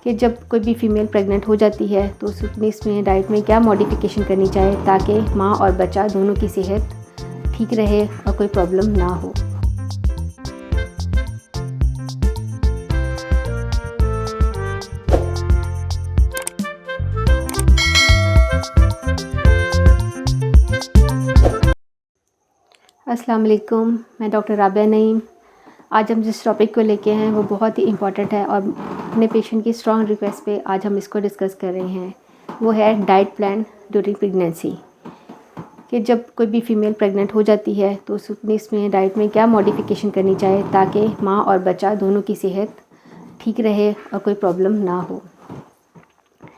कि जब कोई भी फ़ीमेल प्रेग्नेंट हो जाती है तो उसने इसमें डाइट में क्या मॉडिफ़िकेशन करनी चाहिए ताकि माँ और बच्चा दोनों की सेहत ठीक रहे और कोई प्रॉब्लम ना हो। अस्सलाम वालेकुम, मैं डॉक्टर राबिया नईम। आज हम जिस टॉपिक को लेके हैं वो बहुत ही इम्पॉर्टेंट है और अपने पेशेंट की स्ट्रॉन्ग रिक्वेस्ट पे आज हम इसको डिस्कस कर रहे हैं। वो है डाइट प्लान ड्यूरिंग प्रेगनेंसी। कि जब कोई भी फ़ीमेल प्रेग्नेंट हो जाती है तो उसने इसमें डाइट में क्या मॉडिफ़िकेशन करनी चाहिए ताकि माँ और बच्चा दोनों की सेहत ठीक रहे और कोई प्रॉब्लम ना हो।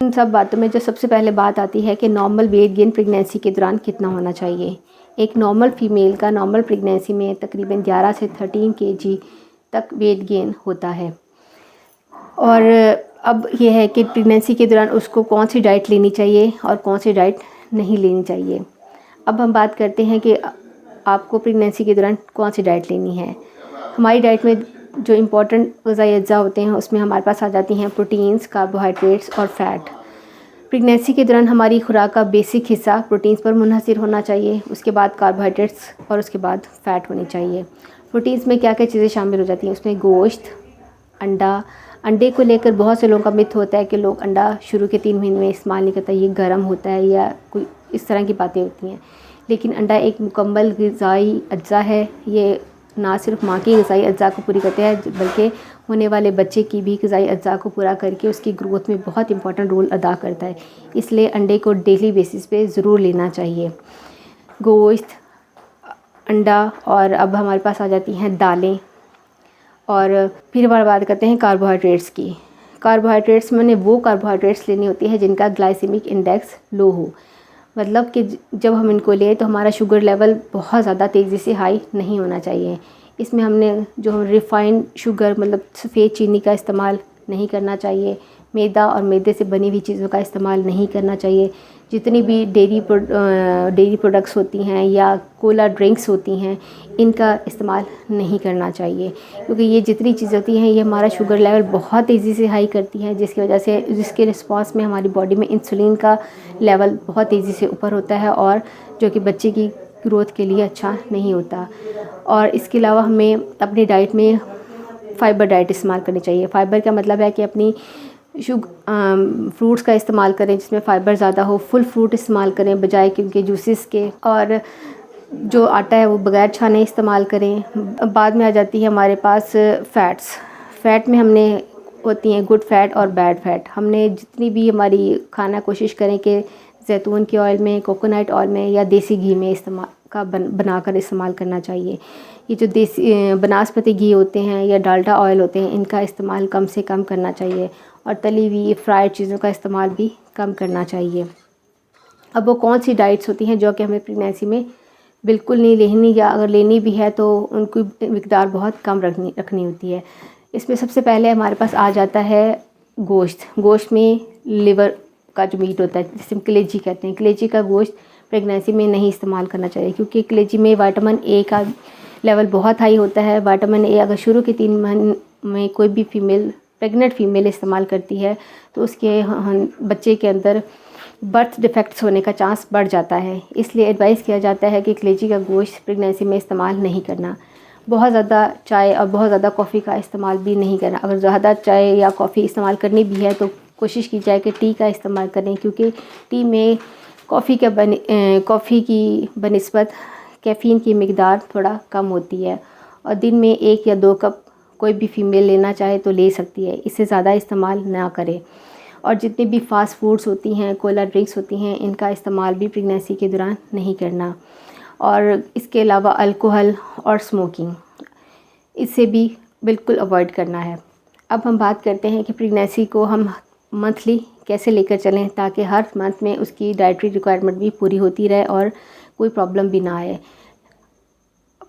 इन सब बातों में जो सबसे पहले बात आती है कि नॉर्मल वेट गेन प्रेगनेंसी के दौरान कितना होना चाहिए। एक नॉर्मल फ़ीमेल का नॉर्मल प्रेगनेंसी में तकरीबन 11 से 13 केजी तक वेट गेन होता है। और अब ये है कि प्रेगनेंसी के दौरान उसको कौन सी डाइट लेनी चाहिए और कौन सी डाइट नहीं लेनी चाहिए। अब हम बात करते हैं कि आपको प्रेगनेंसी के दौरान कौन सी डाइट लेनी है। हमारी डाइट में जो इम्पोर्टेंट ग़िज़ाई अज्जा होते हैं उसमें हमारे पास आ जाती हैं प्रोटीन्स, कार्बोहाइड्रेट्स और फ़ैट। प्रेगनेंसी के दौरान हमारी खुराक का बेसिक हिस्सा प्रोटीन्स पर मुनहसर होना चाहिए, उसके बाद कार्बोहाइड्रेट्स और उसके बाद फ़ैट होनी चाहिए। प्रोटीन्स में क्या क्या चीज़ें शामिल हो जाती हैं, उसमें गोश्त, अंडे को लेकर बहुत से लोगों का मिथ होता है कि लोग अंडा शुरू के 3 महीने में इस्तेमाल नहीं करता, ये गर्म होता है या कोई इस तरह की बातें होती हैं। लेकिन अंडा एक मुकम्मल ग़िज़ाई अज्जा है। ये ना सिर्फ माँ की ग़िज़ाई अज्जा को पूरी करते हैं बल्कि होने वाले बच्चे की भी ग़िज़ाई अज्जा को पूरा करके उसकी ग्रोथ में बहुत इंपॉर्टेंट रोल अदा करता है। इसलिए अंडे को डेली बेसिस पे ज़रूर लेना चाहिए। गोश्त, अंडा और अब हमारे पास आ जाती हैं दालें। और फिर बात करते हैं कार्बोहाइड्रेट्स की। कार्बोहाइड्रेट्स मैंने वो कार्बोहाइड्रेट्स लेनी होती है जिनका ग्लाइसेमिक इंडेक्स लो हो, मतलब कि जब हम इनको लें तो हमारा शुगर लेवल बहुत ज़्यादा तेज़ी से हाई नहीं होना चाहिए। इसमें हमने जो हम रिफ़ाइंड शुगर मतलब सफ़ेद चीनी का इस्तेमाल नहीं करना चाहिए। मैदा और मैदे से बनी हुई चीज़ों का इस्तेमाल नहीं करना चाहिए। जितनी भी डेयरी प्रोडक्ट्स होती हैं या कोला ड्रिंक्स होती हैं इनका इस्तेमाल नहीं करना चाहिए, क्योंकि ये जितनी चीज़ें होती हैं ये हमारा शुगर लेवल बहुत तेज़ी से हाई करती हैं, जिसकी वजह से जिसके रिस्पॉन्स में हमारी बॉडी में इंसुलिन का लेवल बहुत तेज़ी से ऊपर होता है और जो कि बच्चे की ग्रोथ के लिए अच्छा नहीं होता। और इसके अलावा हमें अपनी डाइट में फ़ाइबर डाइट इस्तेमाल करनी चाहिए। फ़ाइबर का मतलब है कि अपनी फ्रूट्स का इस्तेमाल करें जिसमें फ़ाइबर ज़्यादा हो। फुल फ्रूट इस्तेमाल करें बजाय कि उनके जूसेस के। और जो आटा है वो बग़ैर छाने इस्तेमाल करें। बाद में आ जाती है हमारे पास फ़ैट में हमने होती हैं गुड फ़ैट और बैड फ़ैट। हमने जितनी भी हमारी खाना कोशिश करें कि जैतून के ऑयल में, कोकोनट ऑयल में या देसी घी में बनाकर इस्तेमाल करना चाहिए। ये जो देसी बनास्पति घी होते हैं या डाल्डा ऑयल होते हैं इनका इस्तेमाल कम से कम करना चाहिए और तली हुई फ्राइड चीज़ों का इस्तेमाल भी कम करना चाहिए। अब वो कौन सी डाइट्स होती हैं जो कि हमें प्रेगनेंसी में बिल्कुल नहीं लेनी, या अगर लेनी भी है तो उनकी मिकदार बहुत कम रखनी होती है। इसमें सबसे पहले हमारे पास आ जाता है गोश्त में लिवर का जो मीट होता है जिसे हम कलेजी कहते हैं। कलेजी का गोश्त प्रेगनेंसी में नहीं इस्तेमाल करना चाहिए, क्योंकि कलेजी में विटामिन ए का लेवल बहुत हाई होता है। विटामिन ए अगर शुरू के 3 महीने में कोई भी प्रेग्नेंट फ़ीमेल इस्तेमाल करती है तो उसके बच्चे के अंदर बर्थ डिफेक्ट्स होने का चांस बढ़ जाता है। इसलिए एडवाइस किया जाता है कि कलेजी का गोश्त प्रेगनेंसी में इस्तेमाल नहीं करना। बहुत ज़्यादा चाय और बहुत ज़्यादा कॉफ़ी का इस्तेमाल भी नहीं करना। अगर ज़्यादा चाय या कॉफ़ी इस्तेमाल करनी भी है तो कोशिश की जाए कि टी का इस्तेमाल करें, क्योंकि टी में कॉफ़ी की बनिस्बत कैफ़ीन की मिकदार थोड़ा कम होती है और दिन में 1 या 2 कप कोई भी फ़ीमेल लेना चाहे तो ले सकती है। इससे ज़्यादा इस्तेमाल ना करें। और जितनी भी फ़ास्ट फूड्स होती हैं, कोला ड्रिंक्स होती हैं, इनका इस्तेमाल भी प्रेगनेंसी के दौरान नहीं करना। और इसके अलावा अल्कोहल और स्मोकिंग, इसे भी बिल्कुल अवॉइड करना है। अब हम बात करते हैं कि प्रेगनेंसी को हम मंथली कैसे लेकर चलें ताकि हर मंथ में उसकी डाइटरी रिक्वायरमेंट भी पूरी होती रहे और कोई प्रॉब्लम भी ना आए।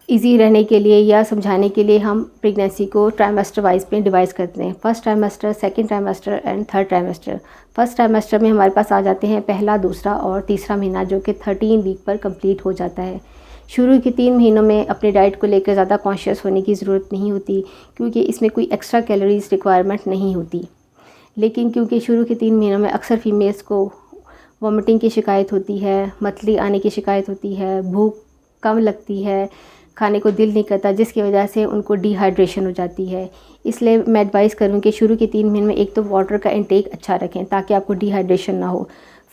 इजी रहने के लिए या समझाने के लिए हम प्रेगनेंसी को ट्राइमेस्टर वाइज में डिवाइड करते हैं। First trimester, second trimester and third trimester. First trimester में हमारे पास आ जाते हैं पहला, दूसरा और तीसरा महीना, जो कि 13 वीक पर कंप्लीट हो जाता है। शुरू के 3 महीनों में अपनी डाइट को लेकर ज़्यादा कॉन्शियस होने की ज़रूरत नहीं होती, क्योंकि इसमें कोई एक्स्ट्रा कैलोरीज रिक्वायरमेंट नहीं होती। लेकिन क्योंकि शुरू के 3 महीनों में अक्सर फीमेल्स को वॉमिटिंग की शिकायत होती है, मतली आने की शिकायत होती है, भूख कम लगती है, खाने को दिल नहीं करता, जिसकी वजह से उनको डिहाइड्रेशन हो जाती है। इसलिए मैं एडवाइस करूँ कि शुरू के 3 महीने में एक तो वाटर का इंटेक अच्छा रखें ताकि आपको डिहाइड्रेशन ना हो।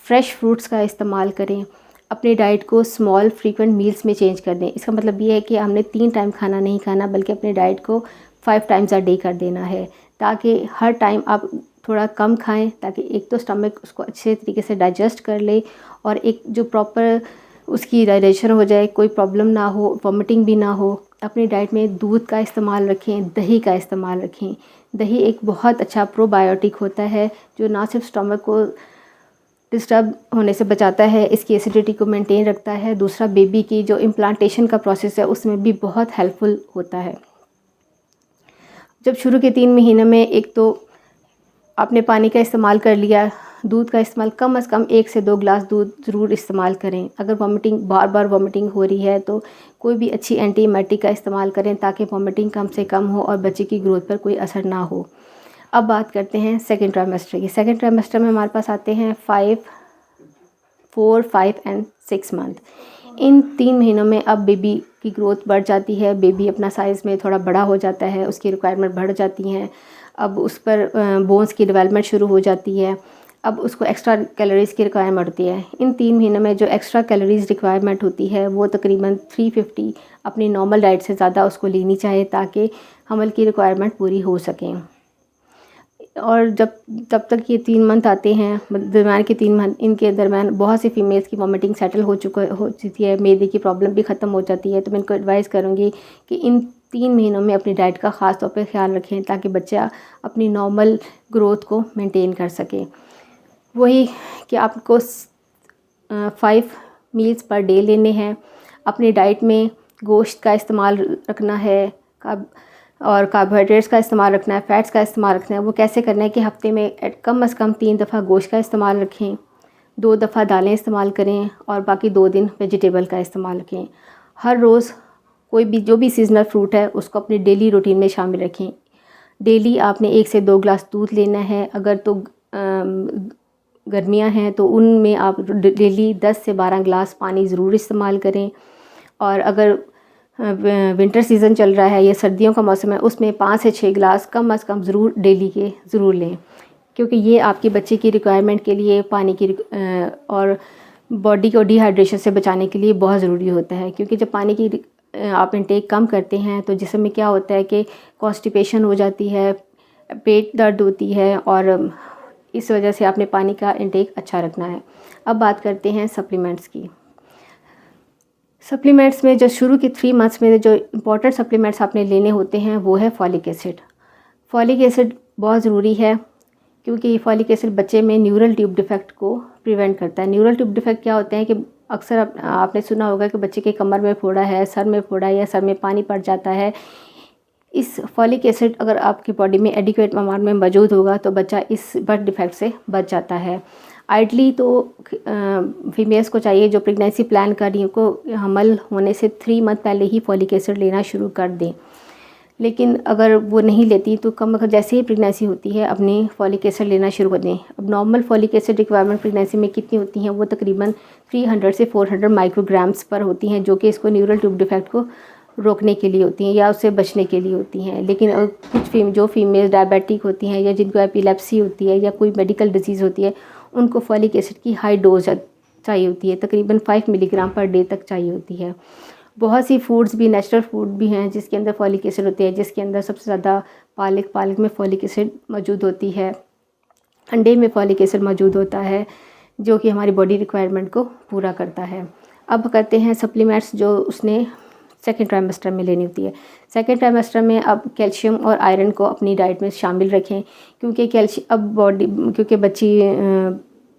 फ्रेश फ्रूट्स का इस्तेमाल करें। अपनी डाइट को स्मॉल फ्रीक्वेंट मील्स में चेंज कर दें। इसका मतलब ये है कि हमने 3 टाइम खाना नहीं खाना, बल्कि अपनी डाइट को 5 टाइम्स अ डे कर देना है, ताकि हर टाइम आप थोड़ा कम खाएं, ताकि एक तो स्टमक उसको अच्छे तरीके से डाइजेस्ट कर ले और एक जो प्रॉपर उसकी डाइजेशन हो जाए, कोई प्रॉब्लम ना हो, वॉमिटिंग भी ना हो। अपनी डाइट में दूध का इस्तेमाल रखें, दही का इस्तेमाल रखें। दही एक बहुत अच्छा प्रोबायोटिक होता है जो ना सिर्फ स्टमक को डिस्टर्ब होने से बचाता है, इसकी एसिडिटी को मेंटेन रखता है, दूसरा बेबी की जो इम्प्लांटेशन का प्रोसेस है उसमें भी बहुत हेल्पफुल होता है। जब शुरू के 3 महीने में एक तो आपने पानी का इस्तेमाल कर लिया, दूध का इस्तेमाल कम से कम 1 से 2 ग्लास दूध ज़रूर इस्तेमाल करें। अगर बार बार वॉमिटिंग हो रही है तो कोई भी अच्छी एंटीबायोटिक का इस्तेमाल करें ताकि वॉमिटिंग कम से कम हो और बच्चे की ग्रोथ पर कोई असर ना हो। अब बात करते हैं सेकेंड ट्राइमेस्टर की। सेकेंड ट्राइमेस्टर में हमारे पास आते हैं 4, 5 एंड 6 मंथ। इन 3 महीनों में अब बेबी की ग्रोथ बढ़ जाती है, बेबी अपना साइज़ में थोड़ा बड़ा हो जाता है, उसकी रिक्वायरमेंट बढ़ जाती हैं। अब उस पर बोन्स की डेवलपमेंट शुरू हो जाती है। अब उसको एक्स्ट्रा कैलोरीज़ की रिक्वायरमेंट होती है। इन 3 महीनों में जो एक्स्ट्रा कैलोरीज़ रिक्वायरमेंट होती है वो तकरीबन 350 अपनी नॉर्मल डाइट से ज़्यादा उसको लेनी चाहिए ताकि हमल की रिक्वायरमेंट पूरी हो सकें। और तब तक ये 3 मंथ आते हैं, दरम्यान के 3 मंथ, इनके दरम्यान बहुत सी फीमेल्स की वॉमिटिंग सेटल हो चुकी है, मैदे की प्रॉब्लम भी ख़त्म हो जाती है। तो मैं इनको एडवाइस करूँगी कि इन 3 महीनों में अपनी डाइट का ख़ास तौर पे ख्याल रखें ताकि बच्चा अपनी नॉर्मल ग्रोथ को मेंटेन कर सके। वही कि आपको 5 मील्स पर डे लेने हैं। अपनी डाइट में गोश्त का इस्तेमाल रखना है और कार्बोहाइड्रेट्स का इस्तेमाल रखना है, फ़ैट्स का इस्तेमाल रखना है। वो कैसे करना है कि हफ्ते में कम से कम 3 दफ़ा गोश्त का इस्तेमाल रखें, 2 दफ़ा दालें इस्तेमाल करें और बाकी 2 दिन वेजिटेबल का इस्तेमाल रखें। हर रोज़ कोई भी जो भी सीजनल फ्रूट है उसको अपनी डेली रूटीन में शामिल रखें। डेली आपने 1 से 2 ग्लास दूध लेना है। अगर तो गर्मियाँ हैं तो उनमें आप डेली 10 से 12 ग्लास पानी ज़रूर इस्तेमाल करें। और अगर विंटर सीज़न चल रहा है या सर्दियों का मौसम है उसमें 5 से 6 ग्लास कम से कम ज़रूर डेली के ज़रूर लें, क्योंकि ये आपके बच्चे की रिक्वायरमेंट के लिए पानी की और बॉडी को डिहाइड्रेशन से बचाने के लिए बहुत ज़रूरी होता है। क्योंकि जब पानी की आप इंटेक कम करते हैं तो जिस्म में क्या होता है कि कॉन्स्टिपेशन हो जाती है, पेट दर्द होती है और इस वजह से आपने पानी का इंटेक अच्छा रखना है। अब बात करते हैं सप्लीमेंट्स की। सप्लीमेंट्स में जो शुरू के 3 मंथ्स में जो इम्पॉर्टेंट सप्लीमेंट्स आपने लेने होते हैं वो है फॉलिक एसिड। फॉलिक एसिड बहुत ज़रूरी है क्योंकि फॉलिक एसिड बच्चे में न्यूरल ट्यूब डिफेक्ट को प्रिवेंट करता है। न्यूरल ट्यूब डिफेक्ट क्या होते हैं कि अक्सर आपने सुना होगा कि बच्चे के कमर में फोड़ा है, सर में फोड़ा है या सर में पानी पड़ जाता है। इस फॉलिक एसिड अगर आपकी बॉडी में एडिक्वेट अमाउंट में मौजूद होगा तो बच्चा इस बर्थ डिफेक्ट से बच जाता है। आइडली तो फीमेल्स को चाहिए जो प्रेगनेंसी प्लान कर रही को हमल होने से 3 मंथ पहले ही फॉलिक एसिड लेना शुरू कर दें। लेकिन अगर वो नहीं लेती तो कम जैसे ही प्रेगनेंसी होती है अपनी फॉलिक एसिड लेना शुरू कर दें। अब normal folic acid requirement pregnancy में कितनी होती हैं, वो तकरीबन 300 से 400 माइक्रोग्राम्स पर होती हैं, जो कि इसको न्यूरल ट्यूब डिफेक्ट को रोकने के लिए होती हैं या उससे बचने के लिए होती हैं। लेकिन कुछ जो फीमेल डायबिटिक होती हैं या जिनको एपिलेप्सी होती है या कोई मेडिकल डिजीज़ होती है उनको फॉलिक एसिड की हाई डोज चाहिए होती है, तकरीबन 5 मिलीग्राम पर डे तक चाहिए होती है। बहुत सी फूड्स भी, नेचुरल फूड भी हैं जिसके अंदर फॉलिक एसिड होती है, जिसके अंदर सबसे ज़्यादा पालक में फॉलिक एसिड मौजूद होती है, अंडे में फॉलिक एसिड मौजूद होता है जो कि हमारी बॉडी रिक्वायरमेंट को पूरा करता है। अब करते हैं सप्लीमेंट्स जो उसने सेकेंड ट्राइमेस्टर में लेनी होती है। सेकेंड ट्राइमेस्टर में अब कैल्शियम और आयरन को अपनी डाइट में शामिल रखें, क्योंकि क्योंकि बच्ची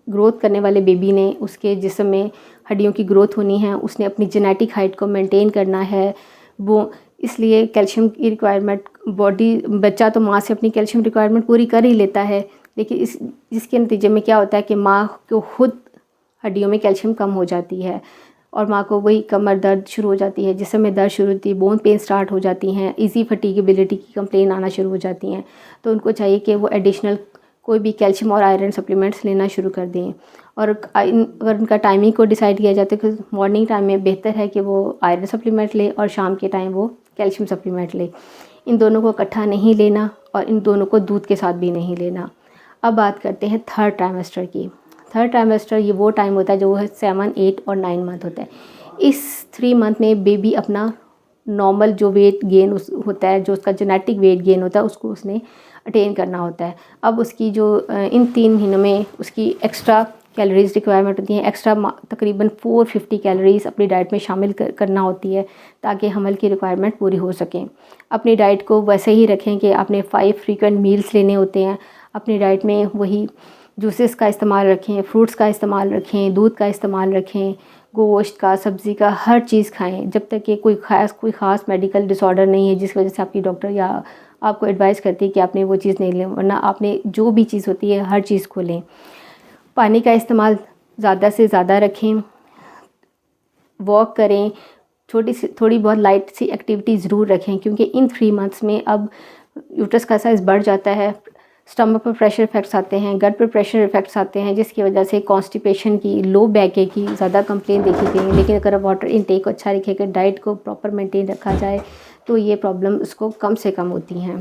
ग्रोथ करने वाले बेबी ने उसके जिस्म में हड्डियों की ग्रोथ होनी है, उसने अपनी जेनेटिक हाइट को मेंटेन करना है। वो इसलिए कैल्शियम की रिक्वायरमेंट बच्चा तो माँ से अपनी कैल्शियम रिक्वायरमेंट पूरी कर ही लेता है, लेकिन इसके नतीजे में क्या होता है कि माँ को खुद हड्डियों में कैल्शियम कम हो जाती है और माँ को वही कमर दर्द शुरू हो जाती है, जिसम में दर्द शुरू होती है, बोन पेन स्टार्ट हो जाती हैं, इजी फटीगेबिलिटी की कंप्लेन आना शुरू हो जाती हैं। तो उनको चाहिए कि वो एडिशनल कोई भी कैल्शियम और आयरन सप्लीमेंट्स लेना शुरू कर दें। और अगर उनका टाइमिंग को डिसाइड किया जाए तो मॉर्निंग टाइम में बेहतर है कि वो आयरन सप्लीमेंट ले और शाम के टाइम वो कैल्शियम सप्लीमेंट ले। इन दोनों को इकट्ठा नहीं लेना और इन दोनों को दूध के साथ भी नहीं लेना। अब बात करते हैं थर्ड ट्राइमेस्टर की। थर्ड ट्राइमेस्टर ये वो टाइम होता है जो है 7, 8 और 9 मंथ होता है। इस 3 मंथ में बेबी अपना नॉर्मल जो वेट गेन होता है, जो उसका जेनेटिक वेट गेन होता है, उसको उसने अटेन करना होता है। अब उसकी जो इन 3 महीनों में उसकी एक्स्ट्रा कैलोरीज़ रिक्वायरमेंट होती हैं। एक्स्ट्रा तकरीबन 450 कैलोरीज़ अपनी डाइट में शामिल करना होती है ताकि हमल की रिक्वायरमेंट पूरी हो सकें। अपनी डाइट को वैसे ही रखें कि आपने 5 फ्रीक्वेंट मील्स लेने होते हैं। अपनी डाइट में वही जूसेस का इस्तेमाल रखें, फ्रूट्स का इस्तेमाल रखें, दूध का इस्तेमाल रखें, गोश्त का, सब्ज़ी का, हर चीज़ खाएं जब तक कि कोई ख़ास मेडिकल डिसऑर्डर नहीं है जिस वजह से आपकी डॉक्टर या आपको एडवाइस करती है कि आपने वो चीज़ नहीं लें, वरना आपने जो भी चीज़ होती है हर चीज़ को लें। पानी का इस्तेमाल ज़्यादा से ज़्यादा रखें, वॉक करें, थोड़ी बहुत लाइट सी एक्टिविटी ज़रूर रखें क्योंकि इन 3 मंथ्स में अब यूट्रस का साइज़ बढ़ जाता है, स्टमक पर प्रेशर इफ़ेक्ट्स आते हैं, गट पर प्रेशर इफ़ेक्ट्स आते हैं, जिसकी वजह से कॉन्स्टिपेशन की, लो बैक एक की ज़्यादा कंप्लेन देखी गई। लेकिन अगर वाटर इनटेक अच्छा रखेगा, डाइट को प्रॉपर मेंटेन रखा जाए तो ये प्रॉब्लम उसको कम से कम होती हैं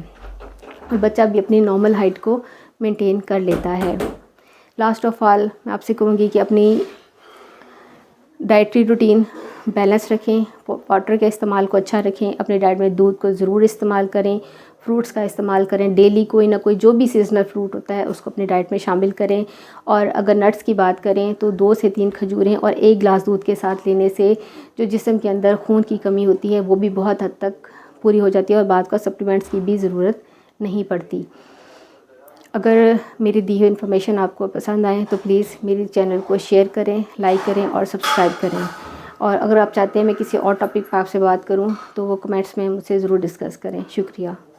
और बच्चा भी अपनी नॉर्मल हाइट को मेंटेन कर लेता है। लास्ट ऑफ ऑल मैं आपसे कहूँगी कि अपनी डाइटरी रूटीन बैलेंस रखें, वाटर के इस्तेमाल को अच्छा रखें, अपने डाइट में दूध को ज़रूर इस्तेमाल करें, फ्रूट्स का इस्तेमाल करें, डेली कोई ना कोई जो भी सीजनल फ्रूट होता है उसको अपनी डाइट में शामिल करें। और अगर नट्स की बात करें तो 2 से 3 खजूरें और 1 गिलास दूध के साथ लेने से जो जिस्म के अंदर खून की कमी होती है वो भी बहुत हद तक पूरी हो जाती है और बाद का सप्लीमेंट्स की भी ज़रूरत नहीं पड़ती। अगर मेरी दी हुई इन्फॉर्मेशन आपको पसंद आए तो प्लीज़ मेरे चैनल को शेयर करें, लाइक करें और सब्सक्राइब करें। और अगर आप चाहते हैं मैं किसी और टॉपिक पर आपसे बात करूं तो वो कमेंट्स में मुझसे ज़रूर डिस्कस करें। शुक्रिया।